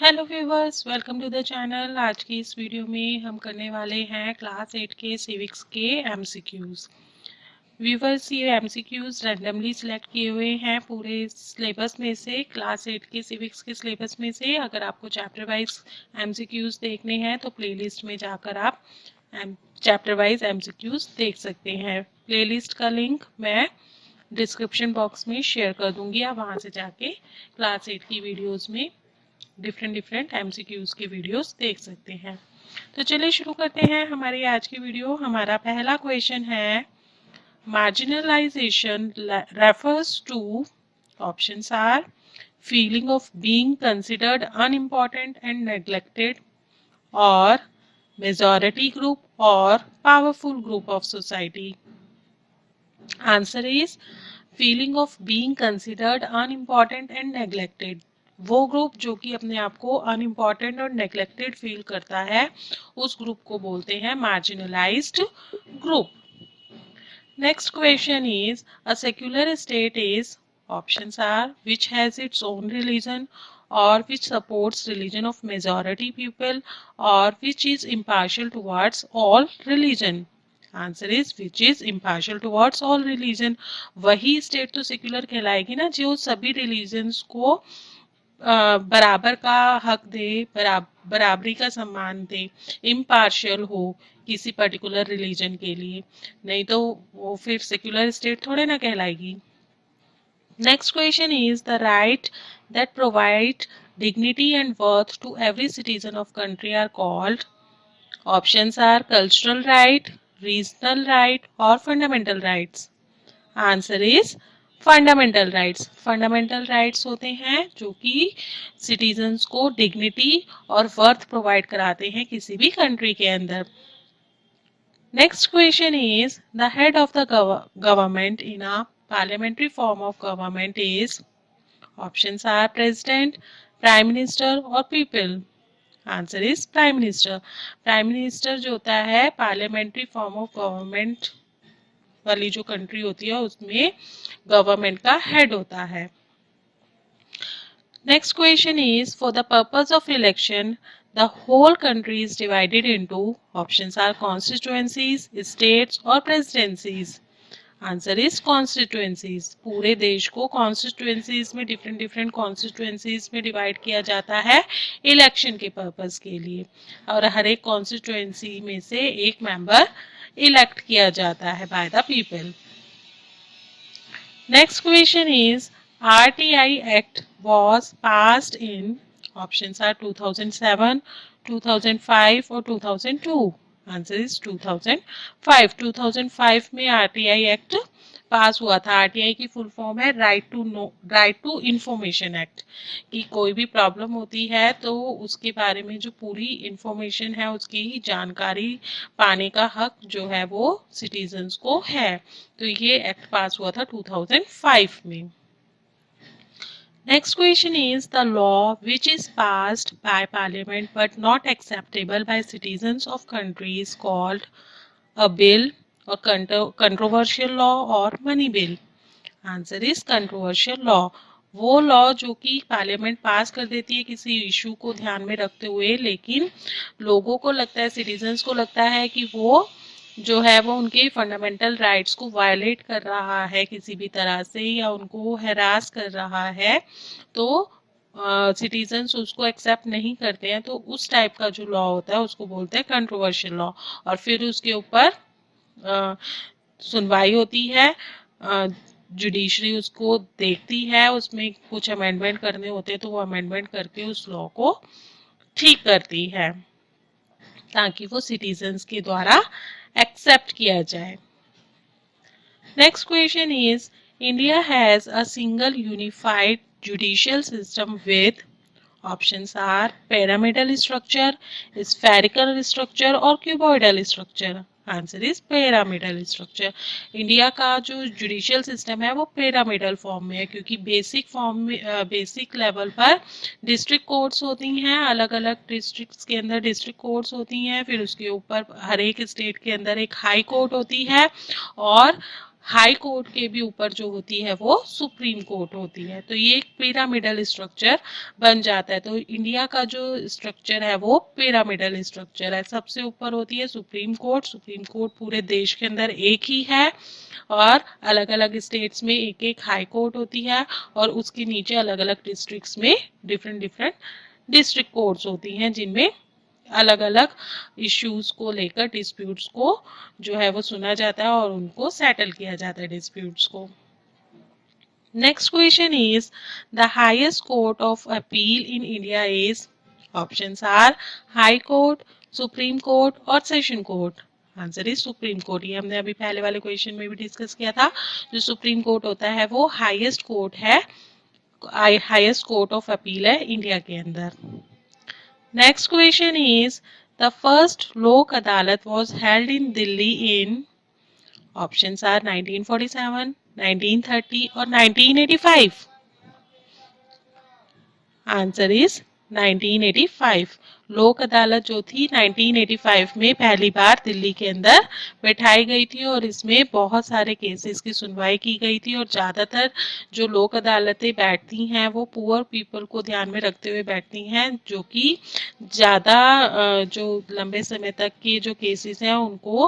Hello viewers, welcome to the channel. आज की इस वीडियो में हम करने वाले हैं क्लास 8 के सिविक्स के एमसीक्यूज। व्यूवर्स, ये एमसीक्यूज रैंडमली सिलेक्ट किए हुए हैं पूरे सिलेबस में से, क्लास 8 के सिविक्स के सिलेबस में से। अगर आपको चैप्टर वाइज एमसीक्यूज देखने हैं तो प्लेलिस्ट में जाकर आप चैप्टर वाइज एमसीक्यूज देख सकते हैं। प्लेलिस्ट का लिंक मैं डिस्क्रिप्शन बॉक्स में शेयर कर दूंगी, आप वहाँ से जाके क्लास 8 की वीडियोज़ में डिफरेंट एमसीक्यूज की वीडियोस देख सकते हैं। तो चलिए शुरू करते हैं हमारी आज की वीडियो। हमारा पहला क्वेश्चन है, marginalisation refers to, options are feeling of being considered unimportant and neglected, और मेजॉरिटी ग्रुप और powerful group of society. Answer is feeling of being considered unimportant and neglected. वो ग्रुप जो कि अपने आप को अनइम्पॉर्टेंट और नेग्लेक्टेड फील करता है, उस ग्रुप को बोलते हैं marginalised group. Next question is, a secular state is, options are which has its own religion, or which supports religion of majority people, or which is impartial towards all religion. Answer is which is impartial towards all religion. वही state तो secular कहलाएगी ना जो सभी religions को बराबर का हक दे, बराबरी का सम्मान दे, इम्पार्शियल हो किसी पर्टिकुलर रिलीजन के लिए। नहीं तो वो फिर सेक्युलर स्टेट थोड़े ना कहलाएगी। Next question is, the right that provide dignity and worth to every citizen of country are called. Options are cultural right, regional right or fundamental rights. Answer is fundamental rights. Fundamental rights होते हैं जो कि citizens को dignity और worth provide कराते हैं किसी भी कंट्री के अंदर। Next question is, the head of the government in a parliamentary form of government is, options are president, prime minister और people. Answer is prime minister. Prime minister जो होता है पार्लियामेंट्री फॉर्म ऑफ गवर्नमेंट वाली जो country होती है उसमें government का हेड होता है। Next question is, for the purpose of election the whole country is divided into, options are constituencies, states और प्रेसिडेंसीज। Answer is constituencies. पूरे देश को कॉन्स्टिट्यूएंसीज में डिफरेंट कॉन्स्टिट्यूएंसीज में डिवाइड किया जाता है इलेक्शन के पर्पस के लिए, और हर एक कॉन्स्टिट्यूएंसी में से एक मेंबर इलेक्ट किया जाता है by the people. Next question is, RTI Act was passed in, options are 2007, 2005 और 2002. Answer is 2005। 2005 में RTI एक्ट पास हुआ था। RTI की फुल फॉर्म है राइट टू इंफॉर्मेशन एक्ट। कि कोई भी प्रॉब्लम होती है तो उसके बारे में जो पूरी इंफॉर्मेशन है उसकी जानकारी पाने का हक जो है वो सिटीजन्स को है। तो ये एक्ट पास हुआ था 2005 में। Next question is, the law which is passed by parliament but not acceptable by citizens of countries called a bill, or controversial law or money bill. Answer is controversial law. वो law जो कि parliament पास कर देती है किसी issue को ध्यान में रखते हुए, लेकिन लोगों को लगता है, सिटीजन्स को लगता है कि वो जो है वो उनके फंडामेंटल राइट्स को वायलेट कर रहा है किसी भी तरह से, या उनको हैरास कर रहा है, तो सिटीजन्स उसको एक्सेप्ट नहीं करते हैं। तो उस टाइप का जो लॉ होता है उसको बोलते हैं कंट्रोवर्शियल लॉ। और फिर उसके ऊपर सुनवाई होती है, जुडिशरी उसको देखती है, उसमें कुछ अमेंडमेंट करने होते हैं तो वो अमेंडमेंट करके उस लॉ को ठीक करती है ताकि वो सिटीजन्स के द्वारा एक्सेप्ट किया जाए। Next question is, India has a single unified judicial system with, options are pyramidal structure, spherical structure और cuboidal structure. Answer is pyramidal structure. India का जो जुडिशियल सिस्टम है वो पिरामिडल फॉर्म में है, क्योंकि बेसिक फॉर्म में बेसिक लेवल पर डिस्ट्रिक्ट कोर्ट्स होती हैं, अलग अलग डिस्ट्रिक्ट्स के अंदर डिस्ट्रिक्ट कोर्ट्स होती हैं, फिर उसके ऊपर हर एक स्टेट के अंदर एक हाई कोर्ट होती है, और हाई कोर्ट के भी ऊपर जो होती है वो सुप्रीम कोर्ट होती है। तो ये एक पिरामिडल स्ट्रक्चर बन जाता है। तो इंडिया का जो स्ट्रक्चर है वो पिरामिडल स्ट्रक्चर है। सबसे ऊपर होती है सुप्रीम कोर्ट। सुप्रीम कोर्ट पूरे देश के अंदर एक ही है और अलग अलग स्टेट्स में एक एक हाई कोर्ट होती है और उसके नीचे अलग अलग डिस्ट्रिक्ट्स में डिफरेंट डिफरेंट डिस्ट्रिक्ट कोर्ट्स होती हैं जिनमें अलग अलग इश्यूज को लेकर डिस्प्यूट्स को जो है वो सुना जाता है और उनको सेटल किया जाता है डिस्प्यूट्स को। Next question is the highest court of appeal in India is options are high court, supreme court और session court. Answer is supreme court. ये हमने अभी पहले वाले क्वेश्चन में भी डिस्कस किया था। जो सुप्रीम कोर्ट होता है वो हाईएस्ट कोर्ट है, हाईएस्ट कोर्ट ऑफ अपील है इंडिया के अंदर। Next question is the first Lok Adalat was held in Delhi in options are 1947, 1930 or 1985. Answer is 1985। लोक अदालत जो थी 1985 में पहली बार दिल्ली के अंदर बैठाई गई थी और इसमें बहुत सारे केसेस की सुनवाई की गई थी और ज़्यादातर जो लोक अदालतें बैठती हैं वो पुअर पीपल को ध्यान में रखते हुए बैठती हैं, जो कि ज़्यादा जो लंबे समय तक के जो केसेस हैं उनको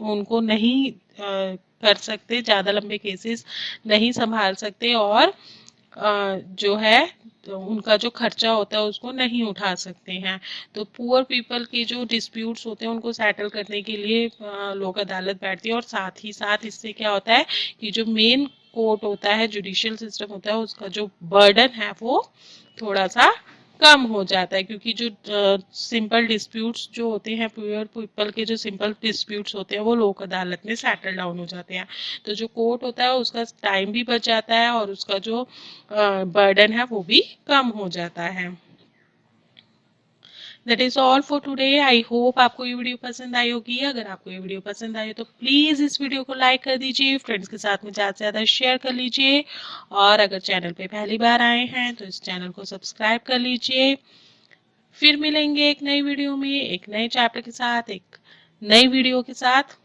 उनको नहीं कर सकते, ज़्यादा लंबे केसेस नहीं संभाल सकते और जो है तो उनका जो खर्चा होता है उसको नहीं उठा सकते हैं। तो पुअर पीपल के जो डिस्प्यूट्स होते हैं उनको सेटल करने के लिए लोक अदालत बैठती है और साथ ही साथ इससे क्या होता है कि जो मेन कोर्ट होता है, जुडिशियल सिस्टम होता है, उसका जो बर्डन है वो थोड़ा सा कम हो जाता है, क्योंकि जो सिंपल डिस्प्यूट्स जो होते हैं, पुअर पीपल के जो सिंपल डिस्प्यूट्स होते हैं वो लोक अदालत में सेटल डाउन हो जाते हैं। तो जो कोर्ट होता है उसका टाइम भी बच जाता है और उसका जो बर्डन है वो भी कम हो जाता है। That is all for today. I hope आपको ये वीडियो पसंद आई होगी। अगर आपको ये वीडियो पसंद आई हो तो प्लीज़ इस वीडियो को लाइक कर दीजिए, फ्रेंड्स के साथ में ज़्यादा से ज़्यादा शेयर कर लीजिए और अगर चैनल पे पहली बार आए हैं तो इस चैनल को सब्सक्राइब कर लीजिए। फिर मिलेंगे एक नई वीडियो में, एक नए चैप्टर के साथ, एक नई वीडियो के साथ।